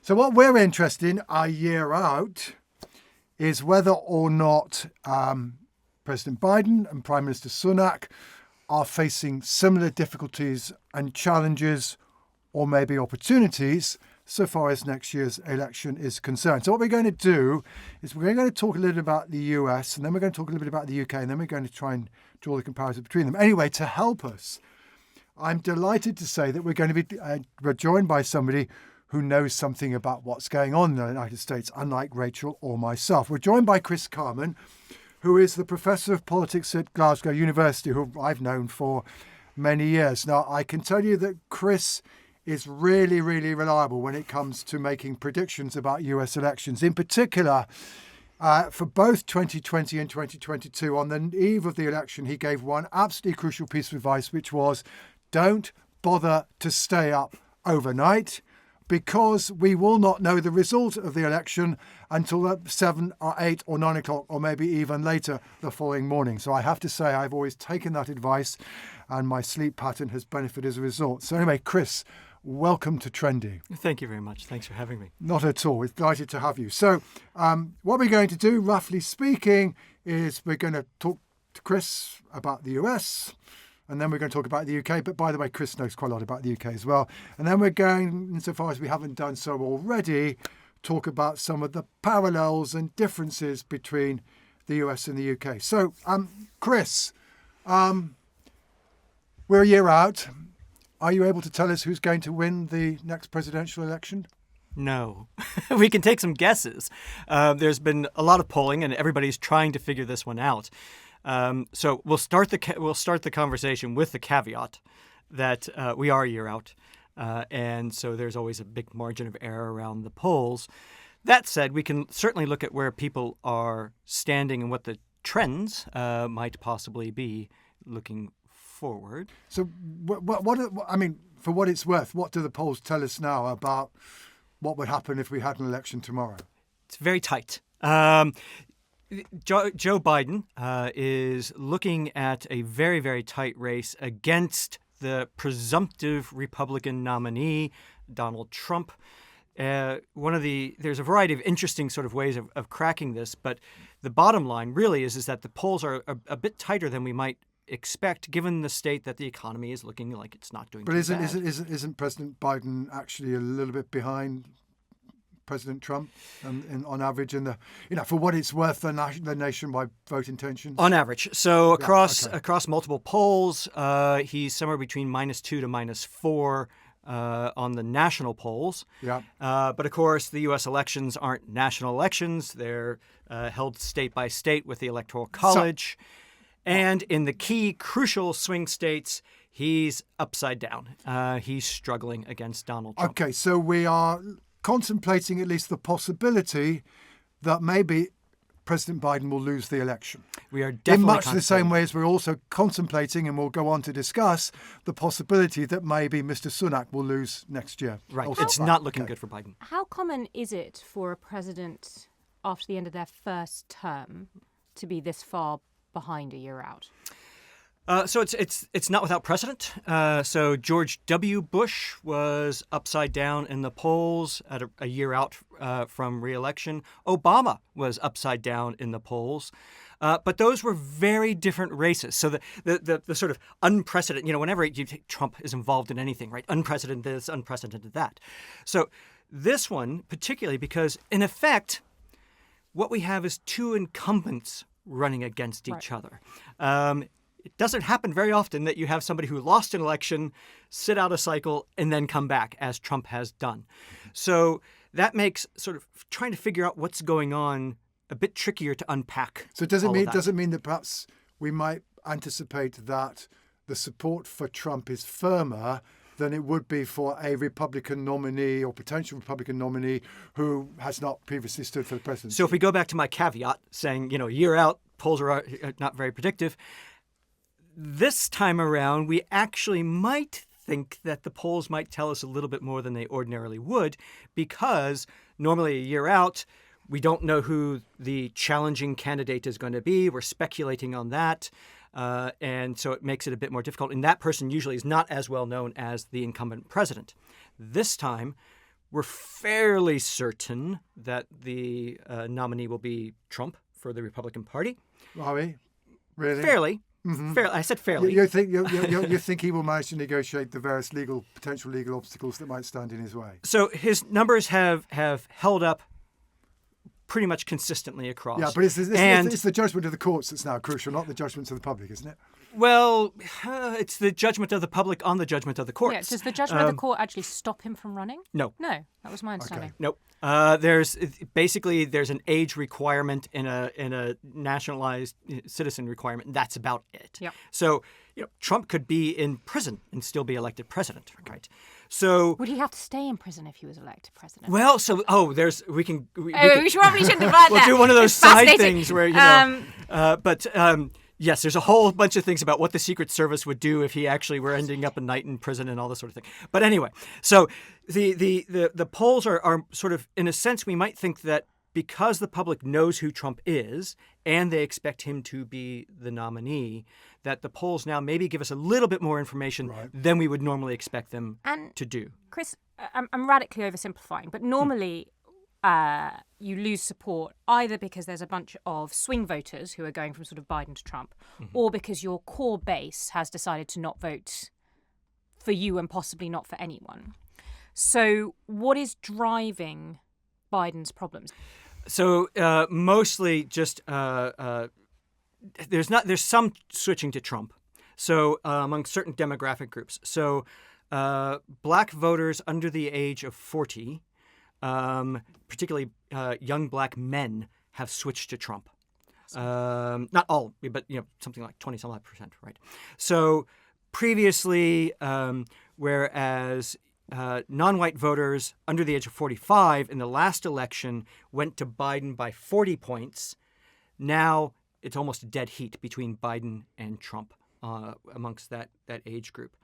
So what we're interested in a year out is whether or not President Biden and Prime Minister Sunak are facing similar difficulties and challenges or maybe opportunities so far as next year's election is concerned. So what we're going to do is we're going to talk a little bit about the US, and then we're going to talk a little bit about the UK, and then we're going to try and draw the comparison between them. Anyway, to help us, I'm delighted to say that we're going to be we're joined by somebody who knows something about what's going on in the United States, unlike Rachel or myself. We're joined by Chris Carman, who is the Professor of Politics at Glasgow University, who I've known for many years. Now, I can tell you that Chris is really, really reliable when it comes to making predictions about US elections. In particular, for both 2020 and 2022, on the eve of the election, he gave one absolutely crucial piece of advice, which was don't bother to stay up overnight, because we will not know the result of the election until 7 or 8 or 9 o'clock, or maybe even later the following morning. So I have to say I've always taken that advice, and my sleep pattern has benefited as a result. So anyway, Chris, welcome to Trendy. Thank you very much. Thanks for having me. Not at all. We're delighted to have you. So what we're going to do, roughly speaking, is we're going to talk to Chris about the US, and then we're going to talk about the UK. But by the way, Chris knows quite a lot about the UK as well. And then we're going, insofar as we haven't done so already, talk about some of the parallels and differences between the US and the UK. So, Chris, we're a year out. Are you able to tell us who's going to win the next presidential election? No. We can take some guesses. There's been a lot of polling, and everybody's trying to figure this one out. So we'll start the conversation with the caveat that we are a year out, and so there's always a big margin of error around the polls. That said, we can certainly look at where people are standing and what the trends might possibly be looking forward. So, what I mean, for what it's worth, what do the polls tell us now about what would happen if we had an election tomorrow? It's very tight. Joe Biden is looking at a very, very tight race against the Republican nominee, Donald Trump. There's a variety of interesting sort of ways of cracking this, but the bottom line really is that the polls are a bit tighter than we might expect, given the state that the economy is looking like it's not doing. But isn't President Biden actually a little bit behind President Trump on average in the, for what it's worth, the nationwide vote intentions? On average. So across multiple polls, he's somewhere between -2 to -4 on the national polls. Yeah. But of course, the U.S. elections aren't national elections. They're held state by state with the Electoral College. And in the key crucial swing states, he's upside down. He's struggling against Donald Trump. Okay, so we are contemplating at least the possibility that maybe President Biden will lose the election. We are definitely in much the same way as we're also contemplating, and we'll go on to discuss, the possibility that maybe Mr. Sunak will lose next year. Right. It's not looking good for Biden. How common is it for a president after the end of their first term to be this far behind a year out? So it's not without precedent. So George W. Bush was upside down in the polls at a year out from re-election. Obama was upside down in the polls. But those were very different races. So the sort of unprecedented, whenever Trump is involved in anything, right? Unprecedented this, unprecedented that. So this one, particularly because, in effect, what we have is two incumbents running against each other. It doesn't happen very often that you have somebody who lost an election, sit out a cycle, and then come back, as Trump has done. So that makes sort of trying to figure out what's going on a bit trickier to unpack. So does it mean that perhaps we might anticipate that the support for Trump is firmer than it would be for a Republican nominee or potential Republican nominee who has not previously stood for the presidency? So if we go back to my caveat saying, a year out, polls are not very predictive. This time around, we actually might think that the polls might tell us a little bit more than they ordinarily would, because normally a year out, we don't know who the challenging candidate is going to be. We're speculating on that. And so it makes it a bit more difficult. And that person usually is not as well known as the incumbent president. This time, we're fairly certain that the nominee will be Trump for the Republican Party. Are we? Really? Fairly. Fairly. I said fairly. You think he will manage to negotiate the various potential legal obstacles that might stand in his way? So his numbers have held up pretty much consistently across. Yeah, but it's the judgment of the courts that's now crucial, not the judgments of the public, isn't it? Well, it's the judgment of the public on the judgment of the courts. Yeah, does the judgment of the court actually stop him from running? No. No, that was my understanding. Okay. Nope. There's an age requirement in a nationalized citizen requirement. And that's about it. Yep. So Trump could be in prison and still be elected president, right? So Would he have to stay in prison if he was elected president? well, so we Probably shouldn't have read we'll that. do one of those It's side fascinating. things where yes, there's a whole bunch of things about what the Secret Service would do if he actually were ending up a night in prison and all this sort of thing. But anyway, so the polls are sort of, in a sense, we might think that because the public knows who Trump is and they expect him to be the nominee, that the polls now maybe give us a little bit more information than we would normally expect them to do. Chris, I'm radically oversimplifying, but normally you lose support either because there's a bunch of swing voters who are going from sort of Biden to Trump, or because your core base has decided to not vote for you and possibly not for anyone. So what is driving Biden's problems? So mostly just there's some switching to Trump. So among certain demographic groups. So black voters under the age of 40, particularly young black men, have switched to Trump. Not all, but something like 20-some-odd%, right? So previously, whereas non-white voters under the age of 45 in the last election went to Biden by 40 points, now it's almost a dead heat between Biden and Trump amongst that age group.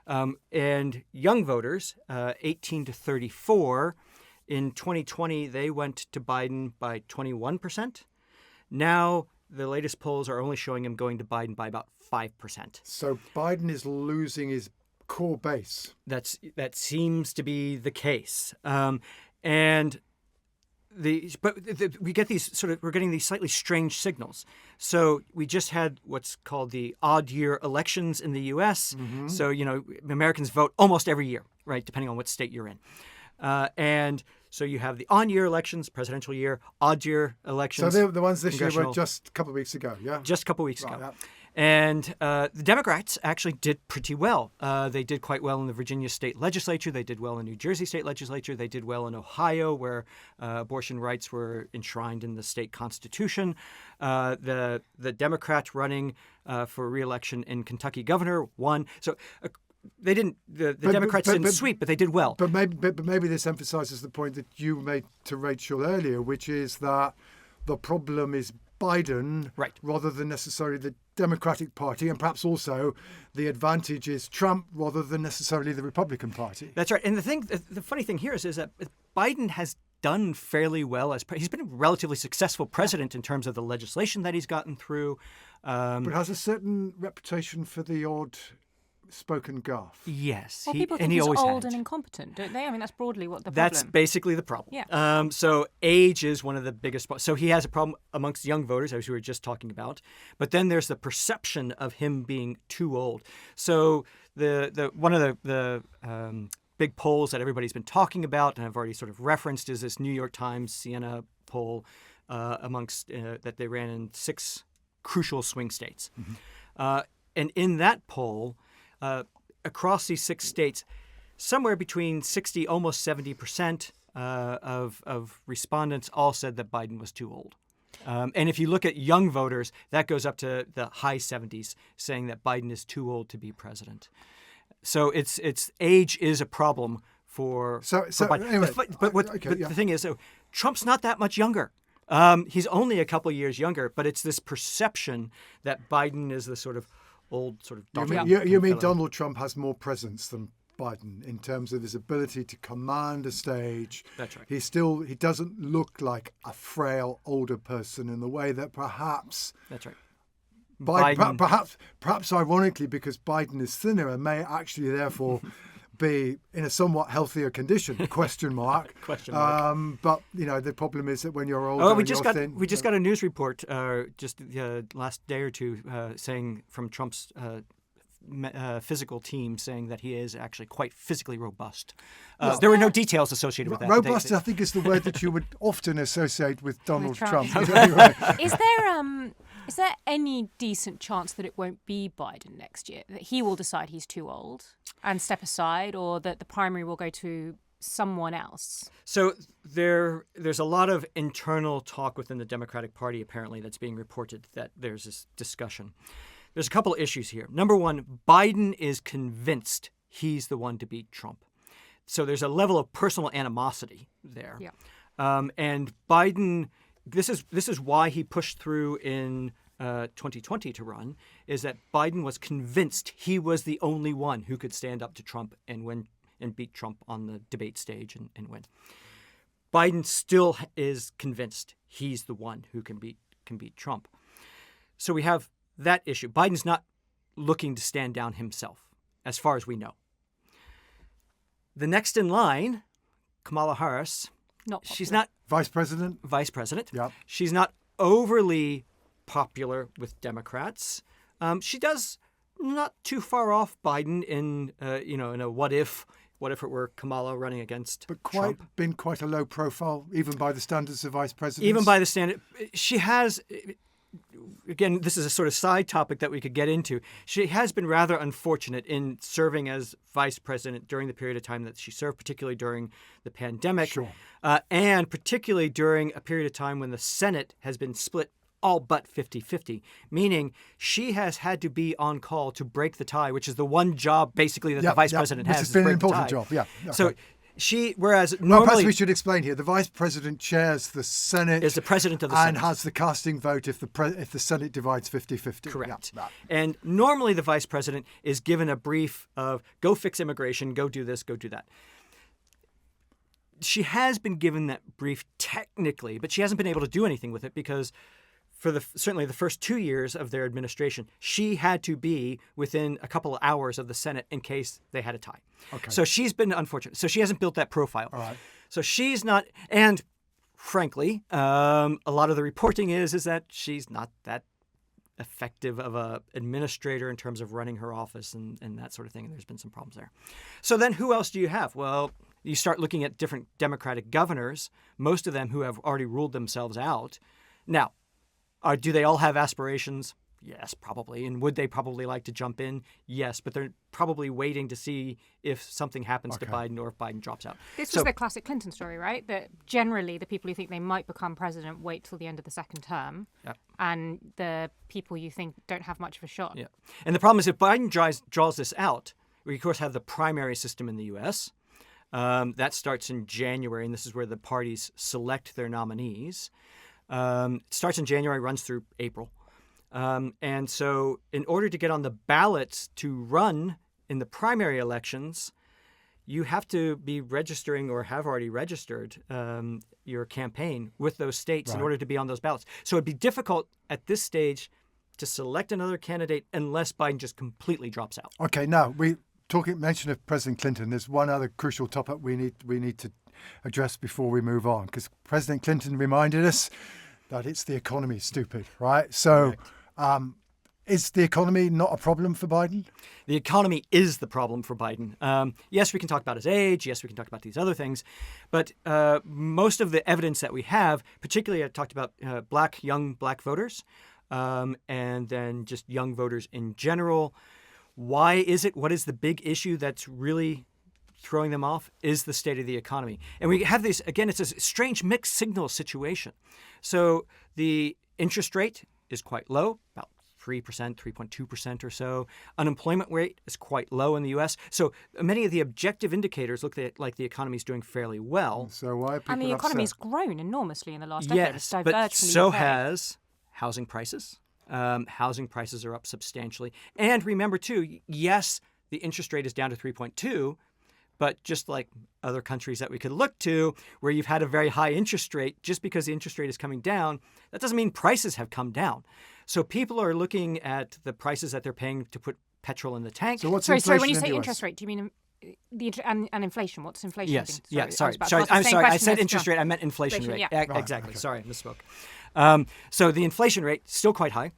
And young voters, 18 to 34, in 2020, they went to Biden by 21%. Now, the latest polls are only showing him going to Biden by about 5%. So Biden is losing his core base. That seems to be the case. We get we're getting these slightly strange signals. So we just had what's called the odd year elections in the U.S. So, Americans vote almost every year, right, depending on what state you're in. And so you have the on-year elections, presidential year, odd-year elections. So the ones this year were just a couple of weeks ago, yeah? Just a couple of weeks ago. Yeah. And the Democrats actually did pretty well. They did quite well in the Virginia state legislature. They did well in New Jersey state legislature. They did well in Ohio, where abortion rights were enshrined in the state constitution. The Democrat running for re-election in Kentucky governor won. So they didn't. The Democrats didn't sweep, but they did well. But maybe this emphasizes the point that you made to Rachel earlier, which is that the problem is Biden, rather than necessarily the Democratic Party, and perhaps also the advantage is Trump rather than necessarily the Republican Party. That's right. And the funny thing here is that Biden has done fairly well he's been a relatively successful president in terms of the legislation that he's gotten through. But has a certain reputation for the odd spoken gaffe. Yes. Well, people think he's old and incompetent, don't they? I mean, that's broadly what the problem. That's basically the problem. Yeah. So age is one of the biggest. So he has a problem amongst young voters, as we were just talking about. But then there's the perception of him being too old. So the one of the big polls that everybody's been talking about, and I've already sort of referenced, is this New York Times Siena poll amongst that they ran in 6 crucial swing states. And in that poll, across these 6 states, somewhere between 60, almost 70% of respondents all said that Biden was too old. And if you look at young voters, that goes up to the high 70s, saying that Biden is too old to be president. So it's age is a problem for Biden. Anyway, the thing is, so Trump's not that much younger. He's only a couple years younger, but it's this perception that Biden is the sort of old sort of You mean Donald Trump has more presence than Biden in terms of his ability to command a stage? That's right. He doesn't look like a frail older person in the way that perhaps. That's right. Perhaps ironically, because Biden is thinner and may actually therefore be in a somewhat healthier condition? Question mark. Question mark. But the problem is that when you're older, Oh, and you're thin, we just got a news report just last day or two saying from Trump's physical team saying that he is actually quite physically robust. There were no details associated with that. Robust, I think, is the word that you would often associate with Donald Trump. Is there any decent chance that it won't be Biden next year? That he will decide he's too old and step aside, or that the primary will go to someone else? So there's a lot of internal talk within the Democratic Party, apparently, that's being reported that there's this discussion. There's a couple of issues here. Number one, Biden is convinced he's the one to beat Trump. So there's a level of personal animosity there. Yeah. And Biden, this is why he pushed through in 2020 to run, is that Biden was convinced he was the only one who could stand up to Trump and win and beat Trump on the debate stage and win. Biden still is convinced he's the one who can beat Trump. So we have that issue. Biden's not looking to stand down himself, as far as we know. The next in line, Kamala Harris, she's not vice president. Yeah. She's not overly popular with Democrats. She does not too far off Biden in a what if it were Kamala running against Trump. Been quite a low profile, even by the standards of vice presidents. Even by the standard, she has. Again, this is a sort of side topic that we could get into. She has been rather unfortunate in serving as vice president during the period of time that she served, particularly during the pandemic, Sure. And particularly during a period of time when the Senate has been split all but 50-50, meaning she has had to be on call to break the tie, which is the one job basically that the vice president has. This has been an important job, yeah. Okay. So whereas Well, normally perhaps we should explain here. The vice president chairs the Senate. is the president of the and Senate. has the casting vote if the Senate divides 50-50. Correct. Yeah. And normally the vice president is given a brief of go fix immigration, go do this, go do that. She has been given that brief technically, but she hasn't been able to do anything with it because for certainly the first 2 years of their administration, she had to be within a couple of hours of the Senate in case they had a tie. Okay. So she's been unfortunate. So she hasn't built that profile. All right. So she's not, and frankly, a lot of the reporting is that she's not that effective of a administrator in terms of running her office and that sort of thing. And there's been some problems there. So then who else do you have? Well, you start looking at different Democratic governors, most of them who have already ruled themselves out. Now, do they all have aspirations? Yes, probably. And would they probably like to jump in? Yes, but they're probably waiting to see if something happens to Biden or if Biden drops out. This was the classic Clinton story, right? That generally the people who think they might become president wait till the end of the second term. Yep. And the people you think don't have much of a shot. Yeah. And the problem is if Biden draws this out, we of course have the primary system in the U.S. That starts in January, and this is where the parties select their nominees. It starts in January, runs through April. And so in order to get on the ballots to run in the primary elections, you have to be registering or have already registered your campaign with those states in order to be on those ballots. So it'd be difficult at this stage to select another candidate unless Biden just completely drops out. Okay, now mention of President Clinton. There's one other crucial topic we need to address before we move on, because President Clinton reminded us that it's the economy, stupid, right? So is the economy not a problem for Biden? The economy is the problem for Biden. Yes, we can talk about his age. Yes, we can talk about these other things. But most of the evidence that we have, particularly I talked about young black voters, and then just young voters in general. Why is it? What is the big issue that's really throwing them off? Is the state of the economy. And we have this, again, it's a strange mixed signal situation. So the interest rate is quite low, about 3%, 3.2% or so. Unemployment rate is quite low in the U.S. So many of the objective indicators look like the economy is doing fairly well. So why are people And the economy's upset? grown enormously in the last decade. It's Yes, diverged but from the so UK. has housing prices. Housing prices are up substantially. And remember, too, yes, the interest rate is down to 3.2, but just like other countries that we could look to where you've had a very high interest rate, just because the interest rate is coming down, that doesn't mean prices have come down. So people are looking at the prices that they're paying to put petrol in the tank. So what's Sorry, inflation when you in say the US? interest rate, do you mean and inflation. What's inflation? Yes. again? Yeah. Sorry. I was about to ask the I'm same sorry. I question said as interest John. rate. I meant inflation rate. Inflation, yeah. Exactly. okay. Sorry, misspoke. So the inflation rate still quite high.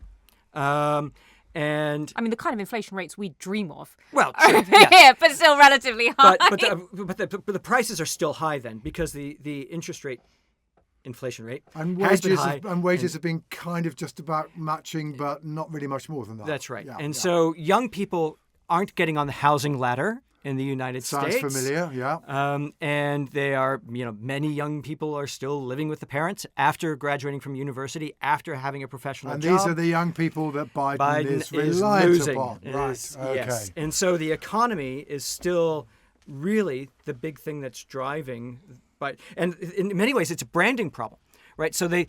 And I mean, the kind of inflation rates we dream of. well, are sure, over yes. here, but still relatively high. but the prices are still high then because the interest rate inflation rate And has been wages high. and wages have been kind of just about matching, but not really much more than that. That's right. Yeah, and yeah. so young people aren't getting on the housing ladder in the United Sounds States. familiar, yeah. And they are, many young people are still living with the parents after graduating from university, after having a professional And job. these are the young people that Biden, Biden is reliant losing. upon. Right. Is- Okay. Yes. And so the economy is still really the big thing that's driving. And in many ways, it's a branding problem, right? So they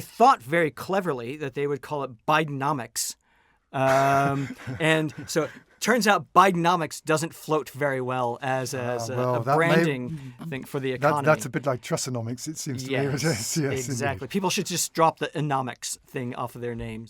thought very cleverly that they would call it Bidenomics. And so turns out Bidenomics doesn't float very well as a that may- branding thing for the economy. That's a bit like Trussonomics, it seems to me. Yes, Yes, exactly. indeed. People should just drop the economics thing off of their names.